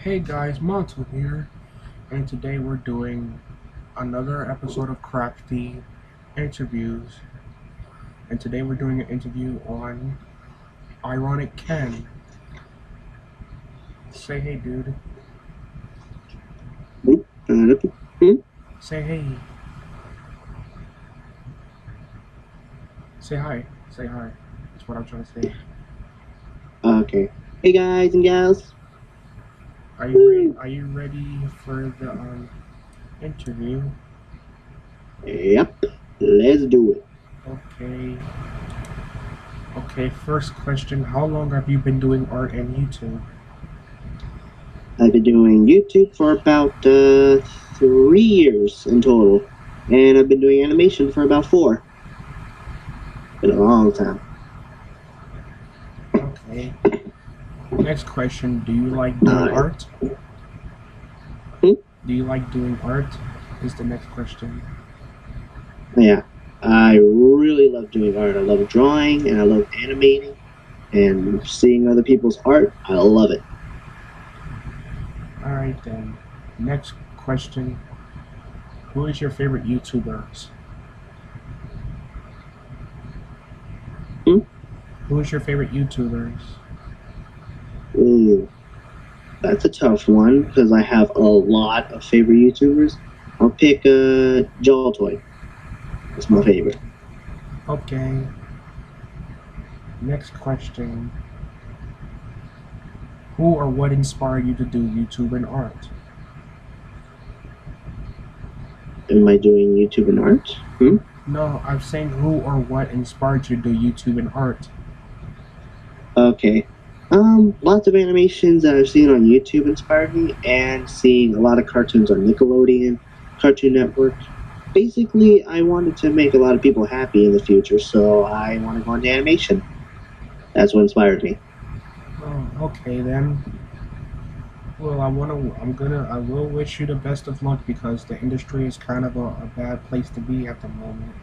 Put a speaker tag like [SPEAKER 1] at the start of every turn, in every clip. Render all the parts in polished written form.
[SPEAKER 1] Hey guys, Montu here, and today we're doing another episode of Creafty interviews. And today we're doing an interview on Ironic Ken. Say hey, dude. Say hey. Say hi. Say hi. That's what I'm trying to say.
[SPEAKER 2] Okay. Hey guys and gals.
[SPEAKER 1] Are you ready? Are you ready for the interview?
[SPEAKER 2] Yep. Let's do it.
[SPEAKER 1] Okay. Okay. First question: how long have you been doing art and YouTube?
[SPEAKER 2] I've been doing YouTube for about 3 years in total, and I've been doing animation for about 4. Been a long time.
[SPEAKER 1] Okay. Next question: do you like doing art?
[SPEAKER 2] Hmm?
[SPEAKER 1] Do you like doing art? Is the next question.
[SPEAKER 2] Yeah. I really love doing art. I love drawing and I love animating and seeing other people's art. I love it.
[SPEAKER 1] Alright then. Next question. Who is your favorite YouTubers?
[SPEAKER 2] Hmm?
[SPEAKER 1] Who is your favorite YouTubers?
[SPEAKER 2] Ooh, that's a tough one because I have a lot of favorite YouTubers. I'll pick Toy. That's my favorite.
[SPEAKER 1] Okay. Next question. Who or what inspired you to do YouTube and art?
[SPEAKER 2] Am I doing YouTube and art? Hmm?
[SPEAKER 1] No, I'm saying who or what inspired you to do YouTube and art.
[SPEAKER 2] Okay. Lots of animations that I've seen on YouTube inspired me, and seeing a lot of cartoons on Nickelodeon, Cartoon Network. Basically, I wanted to make a lot of people happy in the future, so I want to go into animation. That's what inspired me.
[SPEAKER 1] Oh, okay then. Well, I will wish you the best of luck because the industry is kind of a bad place to be at the moment.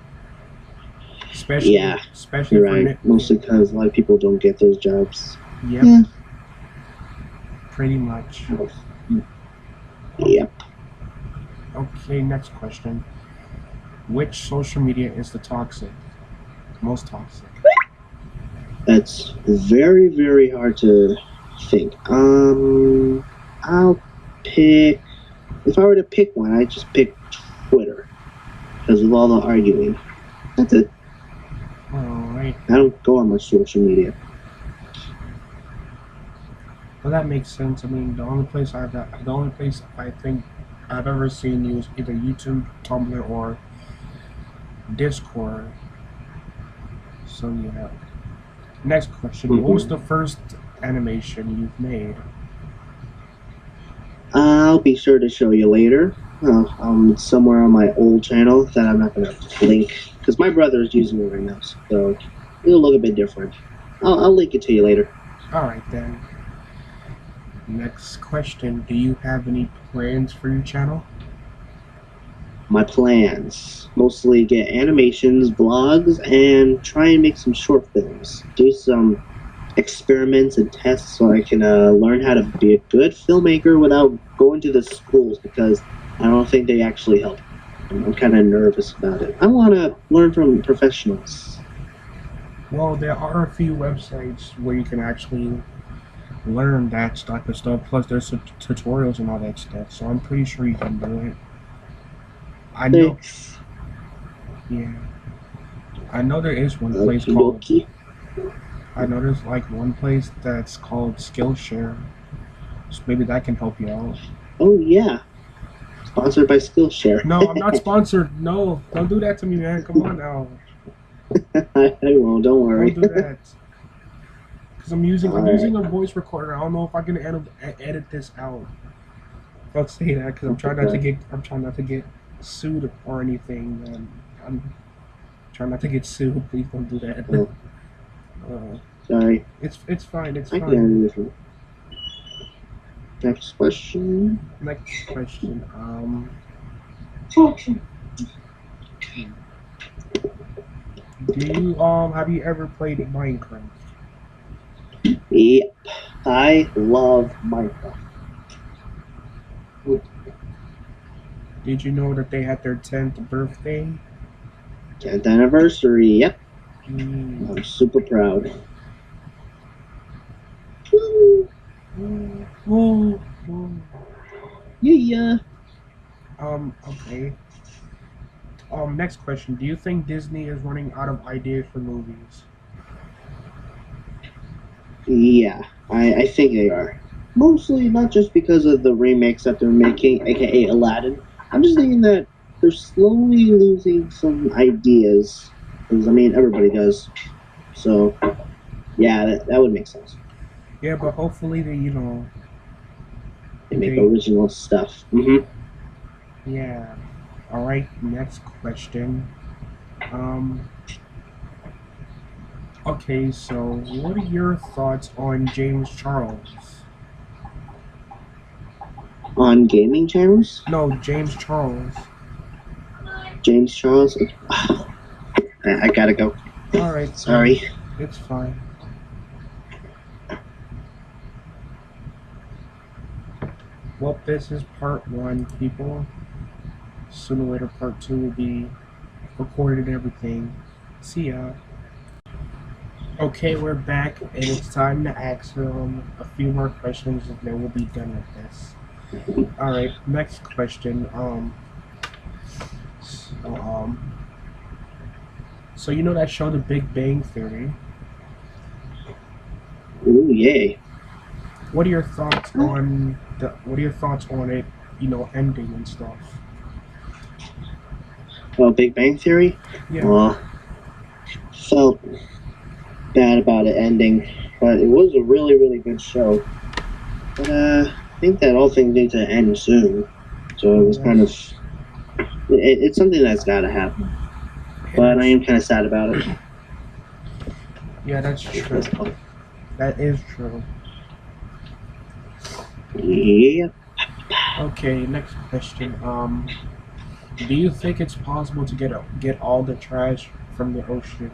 [SPEAKER 2] Yeah,
[SPEAKER 1] Especially
[SPEAKER 2] you're
[SPEAKER 1] for
[SPEAKER 2] right. Mostly because a lot of people don't get those jobs.
[SPEAKER 1] Yep,
[SPEAKER 2] Yeah.
[SPEAKER 1] pretty much.
[SPEAKER 2] Yep.
[SPEAKER 1] Okay, next question. Which social media is the most toxic?
[SPEAKER 2] That's very, very hard to think. I'll pick. If I were to pick one, I'd just pick Twitter because of all the arguing. That's it.
[SPEAKER 1] Alright.
[SPEAKER 2] I don't go on much social media.
[SPEAKER 1] Well, that makes sense. I mean, the only place I think I've ever seen you is either YouTube, Tumblr, or Discord. So yeah. Next question. What was the first animation you've made?
[SPEAKER 2] I'll be sure to show you later. Somewhere on my old channel that I'm not going to link because my brother is using it right now, so it'll look a bit different. I'll link it to you later.
[SPEAKER 1] Alright then. Next question. Do you have any plans for your channel?
[SPEAKER 2] My plans mostly get animations, vlogs, and try and make some short films. Do some experiments and tests so I can learn how to be a good filmmaker without going to the schools because I don't think they actually help. I'm kind of nervous about it. I want to learn from professionals.
[SPEAKER 1] Well, there are a few websites where you can actually learn that type of stuff. Plus, there's tutorials and all that stuff. So I'm pretty sure you can do it. I know.
[SPEAKER 2] Thanks.
[SPEAKER 1] Yeah. I know there is one place called. I know there's like one place that's called Skillshare. So maybe that can help you out.
[SPEAKER 2] Oh yeah. Sponsored by Skillshare.
[SPEAKER 1] No, I'm not sponsored. No, don't do that to me, man. Come on now.
[SPEAKER 2] I won't. Don't worry.
[SPEAKER 1] Don't do that. Because I'm using a voice recorder. I don't know if I can edit this out. Don't say that because I'm trying not to get sued or anything. I'm trying not to get sued. Please don't do that.
[SPEAKER 2] Sorry.
[SPEAKER 1] It's fine. It's
[SPEAKER 2] I
[SPEAKER 1] fine.
[SPEAKER 2] can edit it. Next question.
[SPEAKER 1] Next question. Do you have you ever played Minecraft?
[SPEAKER 2] Yep. I love Minecraft.
[SPEAKER 1] Did you know that they had their 10th birthday?
[SPEAKER 2] 10th anniversary. Yep.
[SPEAKER 1] Mm.
[SPEAKER 2] I'm super proud. Woo.
[SPEAKER 1] Woo, woo.
[SPEAKER 2] Yeah.
[SPEAKER 1] Okay. Next question. Do you think Disney is running out of ideas for movies?
[SPEAKER 2] Yeah. I think they are. Mostly not just because of the remakes that they're making, aka Aladdin. I'm just thinking that they're slowly losing some ideas. Because, I mean, everybody does. So, yeah, that would make sense.
[SPEAKER 1] Yeah, but hopefully
[SPEAKER 2] They make
[SPEAKER 1] they,
[SPEAKER 2] original stuff. Mm-hmm.
[SPEAKER 1] yeah. All right, next question. Um, okay, so what are your thoughts on James Charles?
[SPEAKER 2] On gaming channels,
[SPEAKER 1] No, James Charles.
[SPEAKER 2] James Charles. I gotta go.
[SPEAKER 1] All right,
[SPEAKER 2] Sorry.
[SPEAKER 1] it's fine. Well, this is part one, people. Sooner or later, part two will be recorded and everything. See ya. Okay, we're back, and it's time to ask a few more questions, and then we'll be done with this. All right, next question. So, so you know that show, The Big Bang Theory.
[SPEAKER 2] Ooh, yay.
[SPEAKER 1] What are your thoughts on What are your thoughts on it? Ending and stuff.
[SPEAKER 2] Well, Big Bang Theory.
[SPEAKER 1] Yeah.
[SPEAKER 2] Felt bad about it ending, but it was a really, really good show. But I think that all things need to end soon. So it was kind of it's something that's got to happen. But I am kind of sad about it.
[SPEAKER 1] Yeah, that's true. That is true.
[SPEAKER 2] Yeah.
[SPEAKER 1] Okay, next question. Do you think it's possible to get all the trash from the oceans?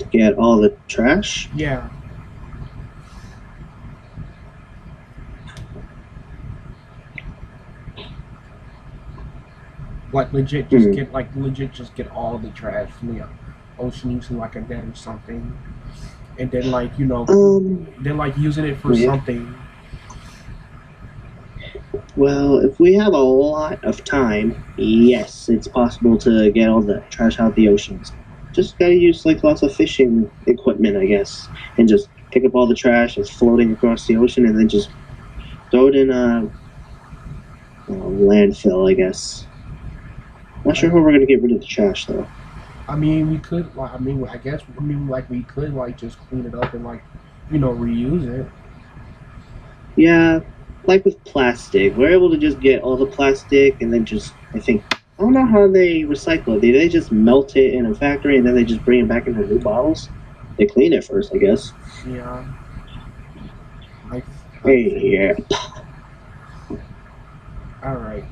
[SPEAKER 2] Get all the trash.
[SPEAKER 1] Yeah. Like legit, just get all the trash from the ocean using like a net or something, and then then using it for something.
[SPEAKER 2] Well, if we have a lot of time, yes, it's possible to get all the trash out of the oceans. Just gotta use like lots of fishing equipment, I guess, and just pick up all the trash that's floating across the ocean, and then just throw it in a landfill, I guess. Not sure how we're gonna get rid of the trash though.
[SPEAKER 1] I mean, we could. I guess. We could just clean it up and reuse it.
[SPEAKER 2] Yeah, like with plastic, we're able to just get all the plastic and then just, I don't know how they recycle it. They just melt it in a factory and then they just bring it back into new bottles? They clean it first, I guess.
[SPEAKER 1] Yeah.
[SPEAKER 2] Yeah.
[SPEAKER 1] All right.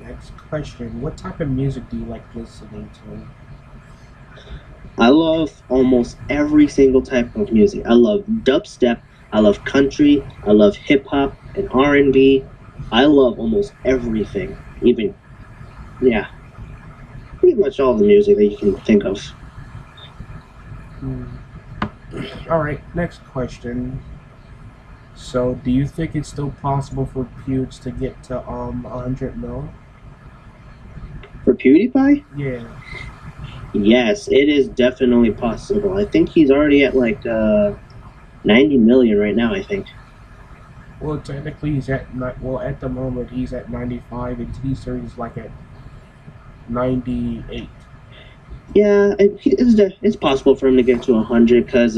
[SPEAKER 1] Next question. What type of music do you like listening to?
[SPEAKER 2] I love almost every single type of music. I love dubstep. I love country. I love hip hop and R&B. I love almost everything. Even, yeah, pretty much all the music that you can think of.
[SPEAKER 1] All right. Next question. So, do you think it's still possible for Pewds to get to 100 mil?
[SPEAKER 2] For PewDiePie?
[SPEAKER 1] Yeah.
[SPEAKER 2] Yes, it is definitely possible. I think he's already at like 90 million right now, I think.
[SPEAKER 1] Well, technically he's at at the moment he's at 95 and T-Series is like at 98.
[SPEAKER 2] Yeah, it's possible for him to get to 100 because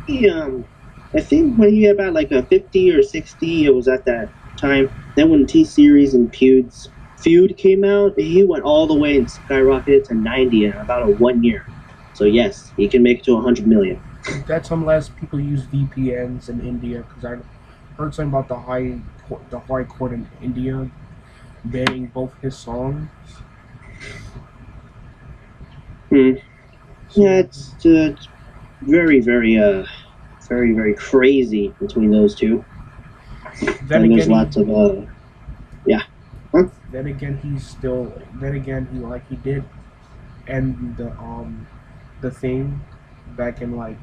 [SPEAKER 2] he I think when he had about like a 50 or 60, it was at that time. Then when T-Series and Feud came out, he went all the way and skyrocketed to 90 in about a 1 year. So yes, he can make it to 100 million.
[SPEAKER 1] That's unless people use VPNs in India, because I heard something about the high court in India banning both his songs.
[SPEAKER 2] Yeah, it's very, very, very, very crazy between those two.
[SPEAKER 1] Then
[SPEAKER 2] and there's
[SPEAKER 1] again,
[SPEAKER 2] lots of yeah. Huh?
[SPEAKER 1] then again, he's still. Then again, he did end the thing back in like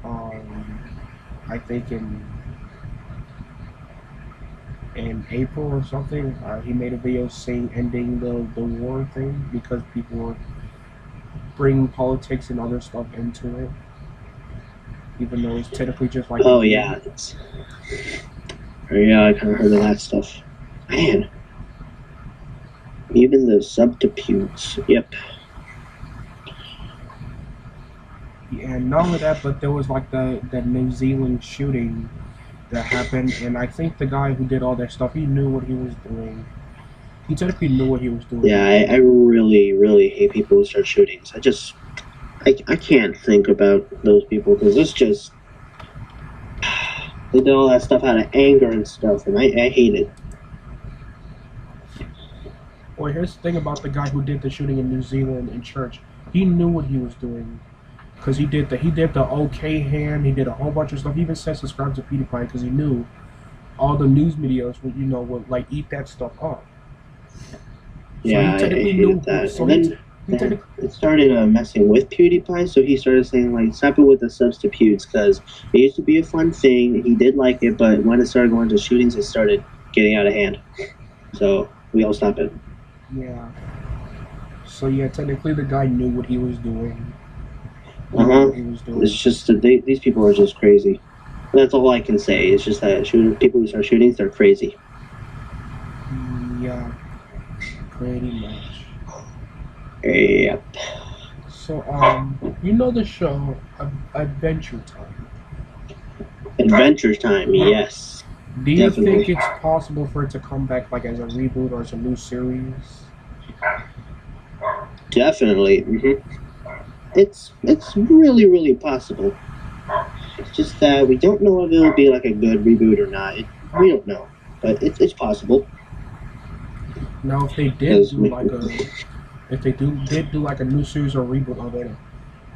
[SPEAKER 1] um I think in April or something. He made a video saying ending the war thing because people were bringing politics and other stuff into it, even though it's technically just like.
[SPEAKER 2] Oh yeah, yeah. I kind of heard of that stuff. Man, even the subterfuge. Yep.
[SPEAKER 1] And not only that, but there was like the New Zealand shooting that happened, and I think the guy who did all that stuff, he knew what he was doing. He technically knew what he was doing.
[SPEAKER 2] Yeah, I really, really hate people who start shootings. I can't think about those people because it's just they did all that stuff out of anger and stuff, and I hate it.
[SPEAKER 1] Well, here's the thing about the guy who did the shooting in New Zealand in church. He knew what he was doing. Because he did the OK hand, he did a whole bunch of stuff. He even said subscribe to PewDiePie because he knew all the news medias would like eat that stuff up. So
[SPEAKER 2] Yeah, I hated that.
[SPEAKER 1] So
[SPEAKER 2] and then it started messing with PewDiePie, so he started saying like stop it with the substitutes because it used to be a fun thing. He did like it, but when it started going to shootings, it started getting out of hand. So we all stopped it.
[SPEAKER 1] Yeah. So yeah, technically the guy knew what he was doing.
[SPEAKER 2] It's just that these people are just crazy. That's all I can say. It's just that people who start shootings, they're crazy.
[SPEAKER 1] Yeah, pretty much.
[SPEAKER 2] Yep.
[SPEAKER 1] So you know the show Adventure Time.
[SPEAKER 2] Adventure Time, yes.
[SPEAKER 1] Do you
[SPEAKER 2] Definitely.
[SPEAKER 1] think it's possible for it to come back like as a reboot or as a new series?
[SPEAKER 2] Definitely. It's really, really possible. It's just that we don't know if it'll be like a good reboot or not. We don't know, but it's possible.
[SPEAKER 1] Now, if they did do like a new series or reboot of it,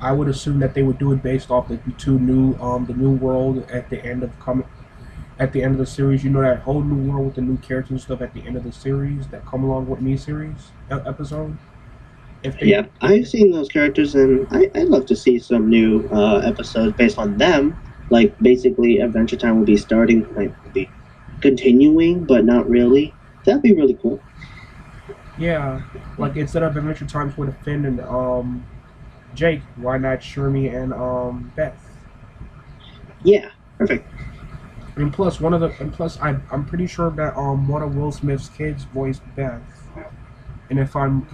[SPEAKER 1] I would assume that they would do it based off the new world at the end of the series. You know, that whole new world with the new characters and stuff at the end of the series that come along with miniseries episode.
[SPEAKER 2] I've seen those characters, and I'd love to see some new episodes based on them. Like, basically, Adventure Time will be starting, like, be continuing, but not really. That'd be really cool.
[SPEAKER 1] Yeah, like instead of Adventure Times with Finn and Jake, why not Shermie and Beth?
[SPEAKER 2] Yeah, perfect.
[SPEAKER 1] And plus, I'm pretty sure that one of Will Smith's kids voiced Beth. And if I'm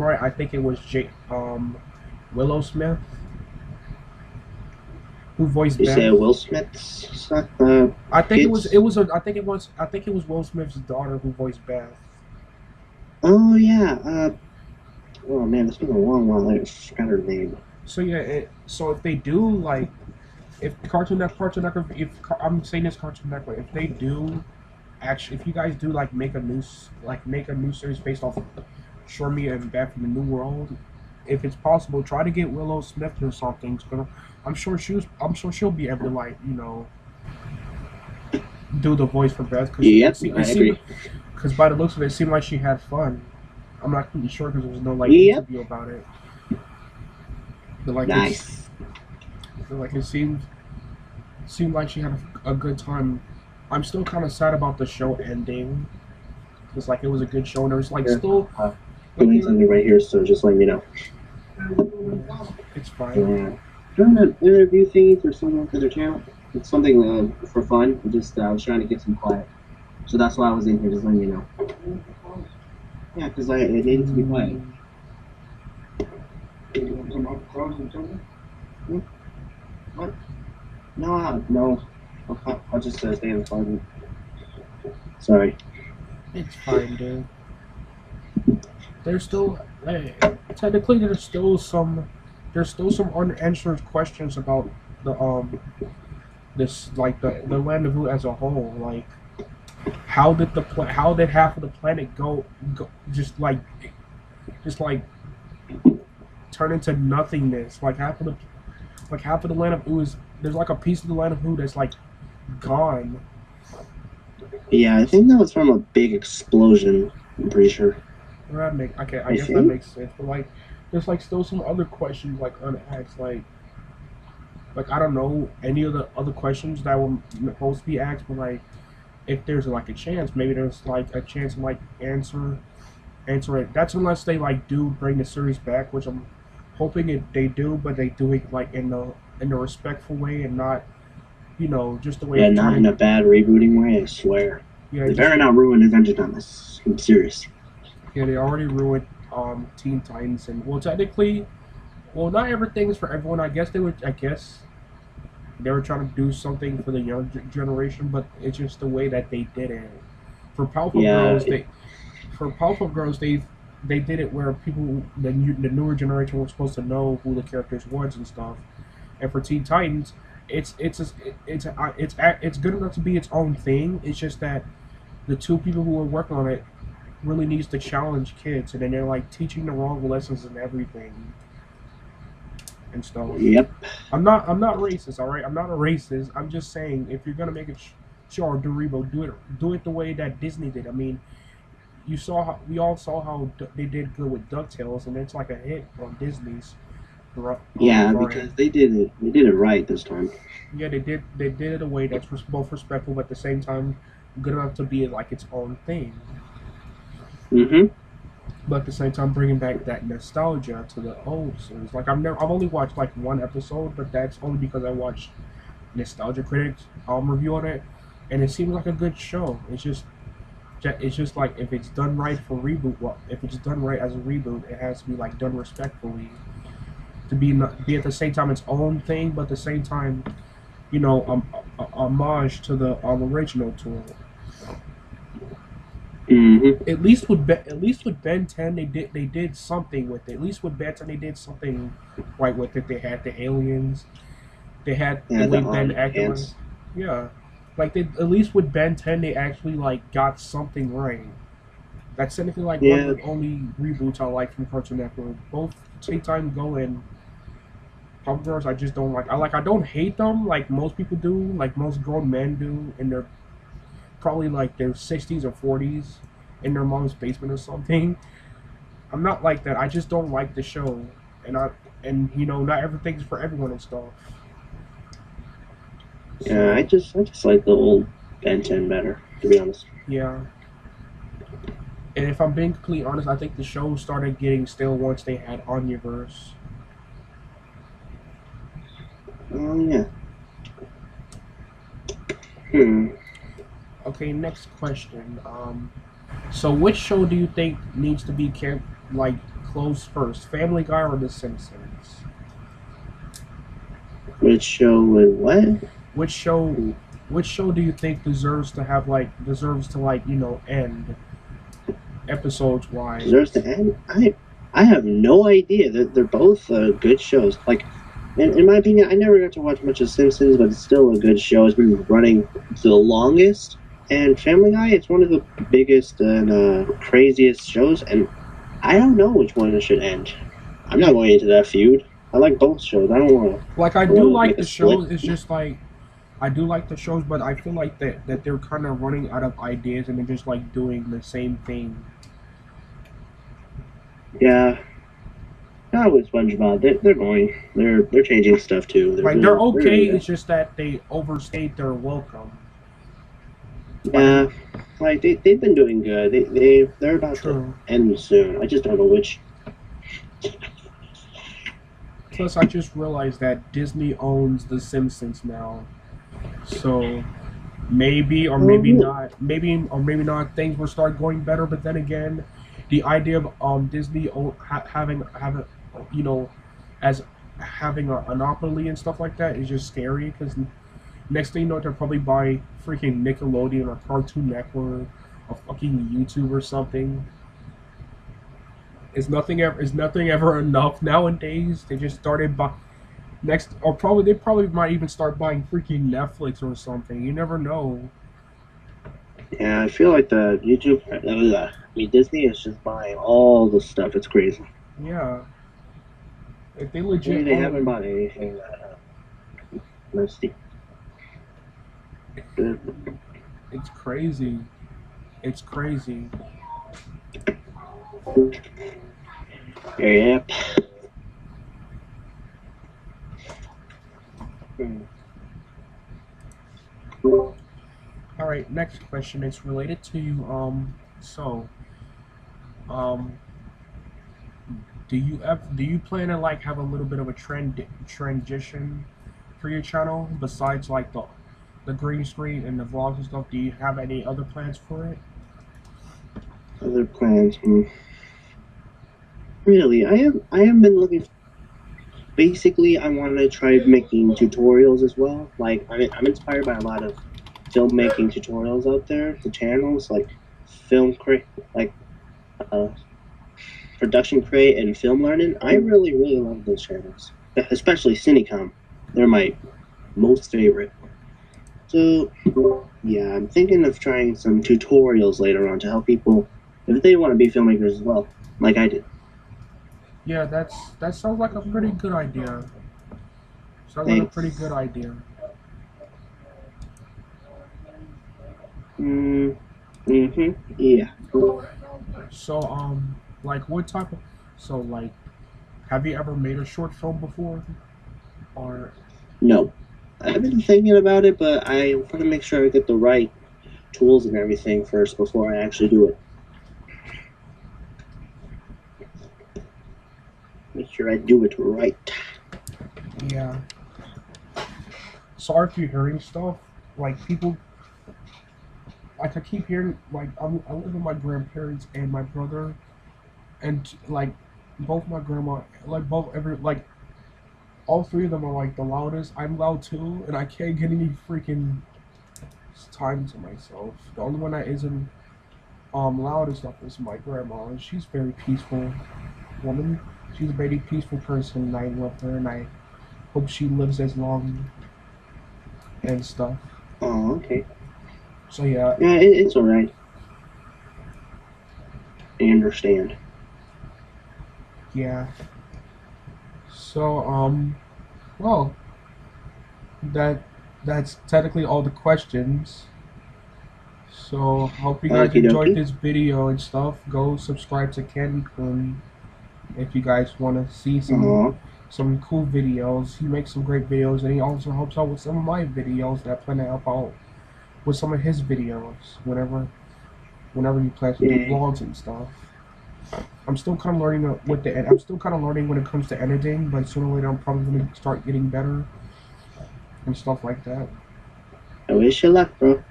[SPEAKER 1] right, I think it was Willow Smith who voiced Beth.
[SPEAKER 2] You say Will Smith's?
[SPEAKER 1] I think
[SPEAKER 2] kids?
[SPEAKER 1] it was Will Smith's daughter who voiced Beth.
[SPEAKER 2] Oh yeah. Oh man, it's been a long while. I forgot her name.
[SPEAKER 1] So yeah, so if they do like, if Cartoon Network, I'm saying this Cartoon Network, if they do. Actually, if you guys do like make a new series based off of Shermie and Beth in the New World, if it's possible, try to get Willow Smith or something. I'm sure she'll be able to like do the voice for Beth.
[SPEAKER 2] I agree.
[SPEAKER 1] Because by the looks of it, it seemed like she had fun. I'm not completely sure because there was no interview about it. But like
[SPEAKER 2] nice.
[SPEAKER 1] It seemed like she had a good time. I'm still kind of sad about the show ending. It's like it was a good show, and there's like still
[SPEAKER 2] doing something right here, so just letting you know.
[SPEAKER 1] It's fine.
[SPEAKER 2] Doing an interview thing for someone for their channel. It's something for fun. I was trying to get some quiet, so that's why I was in here, just letting you know. Yeah, because it needed to be quiet. What? No. I'll just stay in the closet. Sorry.
[SPEAKER 1] It's fine, dude. There's still technically there's still some unanswered questions about the this like the land of Who as a whole. Like how did half of the planet go just like turn into nothingness? Like half of the land of Who there's like a piece of the land of Who that's like gone.
[SPEAKER 2] Yeah, I think that was from a big explosion. I'm pretty sure.
[SPEAKER 1] Well, that make okay. I
[SPEAKER 2] I
[SPEAKER 1] guess that
[SPEAKER 2] think.
[SPEAKER 1] makes sense. But like, there's like still some other questions like unasked. Like I don't know any of the other questions that were supposed to be asked. But like, if there's like a chance, maybe there's like a chance to like answer it. That's unless they like do bring the series back, which I'm hoping they do. But they do it like in the respectful way and not just the way
[SPEAKER 2] Yeah,
[SPEAKER 1] of
[SPEAKER 2] not in
[SPEAKER 1] trying
[SPEAKER 2] a
[SPEAKER 1] to
[SPEAKER 2] bad rebooting way. I swear.
[SPEAKER 1] yeah
[SPEAKER 2] They
[SPEAKER 1] just
[SPEAKER 2] better not ruin Adventure Time. I'm serious.
[SPEAKER 1] yeah they already ruined Teen Titans and well technically well not everything's for everyone. I guess they were trying to do something for the young generation, but it's just the way that they did it. For Powerpuff
[SPEAKER 2] Yeah,
[SPEAKER 1] Girls, they did it where people the newer generation was supposed to know who the characters was and stuff. And for Teen Titans, it's good enough to be its own thing. It's just that the two people who are working on it really needs to challenge kids, and then they're like teaching the wrong lessons and everything and stuff.
[SPEAKER 2] yep.
[SPEAKER 1] I'm not racist, all right. I'm not a racist. I'm just saying if you're gonna make a show or do it the way that Disney did. I mean, we all saw how they did good with Ducktales, and it's like a hit on Disney's
[SPEAKER 2] Yeah,
[SPEAKER 1] for
[SPEAKER 2] because
[SPEAKER 1] it.
[SPEAKER 2] they did it. They did it right this time.
[SPEAKER 1] Yeah, they did it a way that's both respectful, but at the same time good enough to be like its own thing.
[SPEAKER 2] Mm-hmm.
[SPEAKER 1] But at the same time bringing back that nostalgia to the old series. Like I've only watched like one episode, but that's only because I watched Nostalgia Critics review on it, and it seems like a good show. It's just like if it's done right for reboot, well, if it's done right as a reboot, it has to be like done respectfully to be at the same time its own thing, but at the same time, homage to the original to it.
[SPEAKER 2] Mm-hmm.
[SPEAKER 1] At least with Ben 10 they did something with it. At least with Ben 10 they did something right with it. They had the aliens. They had the
[SPEAKER 2] Yeah, the
[SPEAKER 1] way Ben
[SPEAKER 2] army
[SPEAKER 1] acted.
[SPEAKER 2] ants.
[SPEAKER 1] Yeah, like they at least with Ben 10 they actually like got something right. That's technically like one of
[SPEAKER 2] Yeah,
[SPEAKER 1] the only reboots I like from Cartoon Network. Both Take Time Go and Pop Girls I just don't like. I don't hate them like most people do, like most grown men do in their probably like their 60s or 40s in their mom's basement or something. I'm not like that. I just don't like the show, and not everything's for everyone and stuff.
[SPEAKER 2] yeah.
[SPEAKER 1] So
[SPEAKER 2] I just like the old Ben 10 better, to be honest.
[SPEAKER 1] yeah, and if I'm being completely honest, I think the show started getting stale once they had Onyaverse.
[SPEAKER 2] Oh yeah. Hmm.
[SPEAKER 1] Okay, next question. So which show do you think needs to be like closed first, Family Guy or The Simpsons?
[SPEAKER 2] Which show would what?
[SPEAKER 1] Which show, which show do you think deserves to like end episodes wise?
[SPEAKER 2] Deserves to end? I have no idea. They're both good shows. Like, in my opinion, I never got to watch much of Simpsons, but it's still a good show. It's been running the longest. And Family Guy, it's one of the biggest and craziest shows, and I don't know which one should end. I'm not going into that feud. I like both shows.
[SPEAKER 1] Like I
[SPEAKER 2] I
[SPEAKER 1] do
[SPEAKER 2] want to
[SPEAKER 1] like
[SPEAKER 2] make a
[SPEAKER 1] the
[SPEAKER 2] split.
[SPEAKER 1] shows. It's just like I do like the shows, but I feel like that they're kind of running out of ideas and they're just like doing the same thing.
[SPEAKER 2] Yeah, not with SpongeBob. They're going. They're changing stuff too.
[SPEAKER 1] Like they're
[SPEAKER 2] They're
[SPEAKER 1] okay.
[SPEAKER 2] really good.
[SPEAKER 1] It's just that they overstayed their welcome. Like
[SPEAKER 2] Yeah, like they've been doing good. They're about to
[SPEAKER 1] true.
[SPEAKER 2] end soon. I just don't know which.
[SPEAKER 1] Plus, I just realized that Disney owns The Simpsons now, so maybe or
[SPEAKER 2] Oh,
[SPEAKER 1] maybe
[SPEAKER 2] really?
[SPEAKER 1] not, maybe not. Things will start going better. But then again, the idea of Disney having you know as having a monopoly and stuff like that is just scary because next thing you know they'll probably buy freaking Nickelodeon or Cartoon Network or fucking YouTube or something. Is nothing ever enough nowadays? They just started by next or probably they probably might even start buying freaking Netflix or something. You never know.
[SPEAKER 2] Yeah, I feel like the YouTube. I mean, Disney is just buying all the stuff. It's crazy.
[SPEAKER 1] Yeah. If they
[SPEAKER 2] Maybe
[SPEAKER 1] legit
[SPEAKER 2] they haven't
[SPEAKER 1] own
[SPEAKER 2] bought anything. Let's see.
[SPEAKER 1] It's crazy. It's crazy.
[SPEAKER 2] Yep. Hmm.
[SPEAKER 1] All right, next question. It's related to you. So, um, do you plan to like have a little bit of a transition for your channel besides like the green screen and the vlogs and stuff? Do you have any other plans for it?
[SPEAKER 2] Other plans. Really, I have been looking. Basically, I wanted to try making tutorials as well. Like, I'm inspired by a lot of filmmaking tutorials out there. The channels like film create, like uh, production create and film learning. I really love those channels, especially Cinecom. They're my most favorite. So yeah, I'm thinking of trying some tutorials later on to help people if they want to be filmmakers as well, like I did.
[SPEAKER 1] Yeah, that sounds like a pretty good idea. Sounds like a pretty good
[SPEAKER 2] Thanks.
[SPEAKER 1] idea.
[SPEAKER 2] Yeah.
[SPEAKER 1] So, like, what type of, so, like, have you ever made a short film before? Or,
[SPEAKER 2] No. I've been thinking about it, but I want to make sure I get the right tools and everything first before I actually do it. Make sure I do it right.
[SPEAKER 1] yeah. Sorry if you're hearing stuff. Like, people, like, I keep hearing, like, I live with my grandparents and my brother, and, like, both my grandma, like, like, all three of them are, like, the loudest. I'm loud too, and I can't get any freaking time to myself. The only one that isn't loud and stuff is my grandma, and she's very peaceful woman. She's a very peaceful person, and I love her, and I hope she lives as long and stuff.
[SPEAKER 2] Oh, okay.
[SPEAKER 1] So yeah,
[SPEAKER 2] Yeah, it's alright. I understand.
[SPEAKER 1] yeah. So well, that that's technically all the questions. So hope you guys
[SPEAKER 2] Okie
[SPEAKER 1] enjoyed
[SPEAKER 2] dokie.
[SPEAKER 1] this video and stuff. Go subscribe to Candy Kun if you guys want to see
[SPEAKER 2] Aw.
[SPEAKER 1] some cool videos. He makes some great videos, and he also helps out with some of my videos that I plan to help out with some of his videos whenever he plans to do
[SPEAKER 2] Yay.
[SPEAKER 1] vlogs and stuff. I'm still kind of learning I'm still kind of learning when it comes to editing, but sooner or later I'm probably gonna start getting better and stuff like that.
[SPEAKER 2] I wish you luck, bro.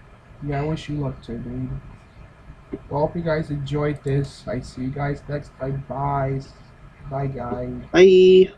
[SPEAKER 1] Yeah, I wish you luck too, dude. Well, hope you guys enjoyed this. I see you guys next time. Bye. Bye, guys.
[SPEAKER 2] Bye.